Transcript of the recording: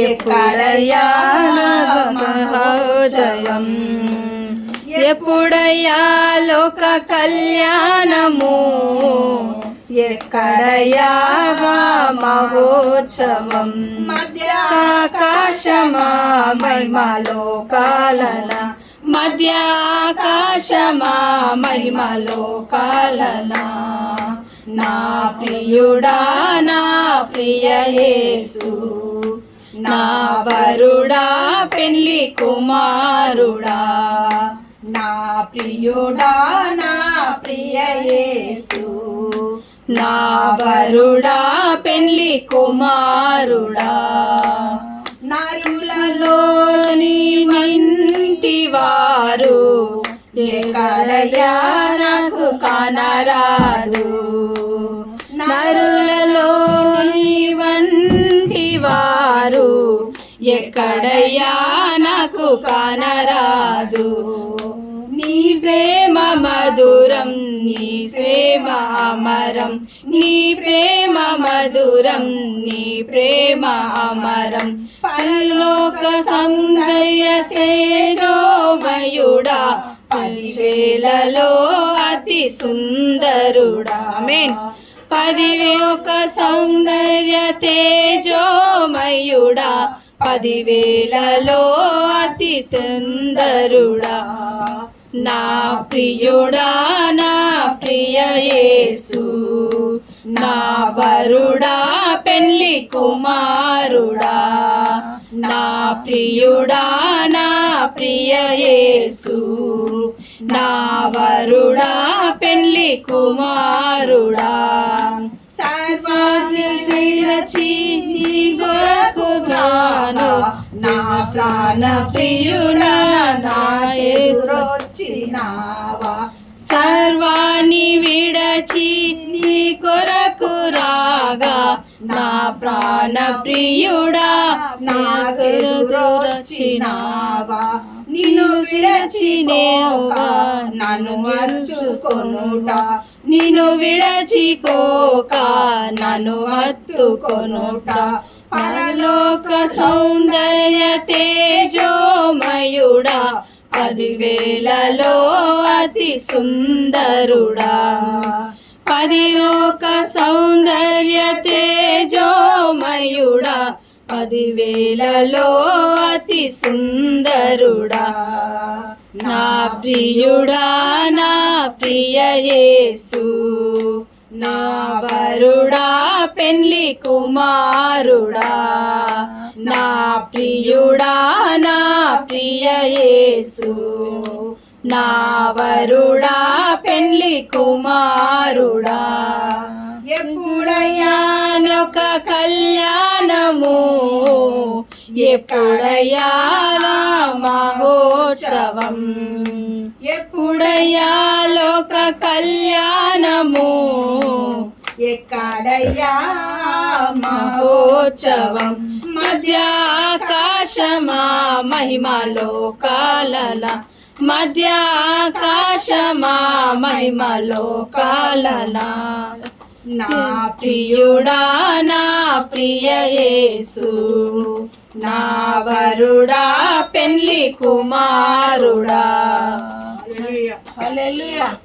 ఎక్కడయ్యా మహోత్సవం, ఎప్పుడయ్యా లోక కళ్యాణము, ఎక్కడయ్యా మహోత్సవం. మధ్యాకాశమా మహిమలోకాలన, మధ్యాకాశమా మహిమలోకాలన, నా ప్రియుడా నా ప్రియ యేసు, నా వరుడా పెళ్లి కుమారుడా, నా ప్రియుడా నా ప్రియ యేసు, నా వరుడా పెళ్లి కుమారుడా. నరులలోని నింటి వారు ఎక్కడయ్యా నాకు కానరాదు, నరులలోని వంటి వారు ఎక్కడయ్యా నాకు కానరాదు. నీ ప్రేమ మధురం, నీ ప్రేమ అమరం, నీ ప్రేమ మధురం, నీ ప్రేమ అమరం. పరలోక సౌందర్య సేజోమయుడా, 10,000లో అతి సుందరుడా. ఆమేన్. 10,000 సౌందర్య తేజోమయుడా, 10,000లో అతి సుందరుడా. నా ప్రియుడా నా ప్రియ యేసు, నా వరుడా పెళ్లి కుమారుడా, నా ప్రియుడా నా ప్రియ యేసు, నా వరుడా పెళ్లి కుమారుడా. నా ప్రాణ ప్రియుడా నా ఎదురొచ్చినావా, సర్వాన్ని విడచి నీ కొరకు రాగా, నా ప్రాణ ప్రియుడా నాకు ఎదురొచ్చినావా. నిన్ను విడచినేవా నన్ను హత్తుకొనుట, నిన్ను విడచికోక నన్ను హత్తుకొనుట. పరలోక సౌందర్య తేజోమయుడా, 10,000లో అతి సుందరుడా. 10,000 సౌందర్య తేజోమయుడా, 10,000లో అతి సుందరుడా. నా ప్రియుడా నా ప్రియ యేసు, నా వరుడా పెళ్లి కుమారుడా, నా ప్రియుడా నా ప్రియ యేసు, నా వరుడా పెళ్లి కుమారుడా. ఎప్పుడయ్యా లోక కళ్యాణము, ఎప్పుడయ్యా మహోత్సవం, ఎప్పుడయ్యా లోక కళ్యాణము, ఎక్కడయ్యా మహోత్సవం. మధ్యాకాశమా మహిమలోకాలన, మధ్యాకాశమా మహిమలోకాలన, నా ప్రియుడా నా ప్రియ యేసు, నా వరుడా పెళ్లి కుమారుడా. హల్లెలూయా.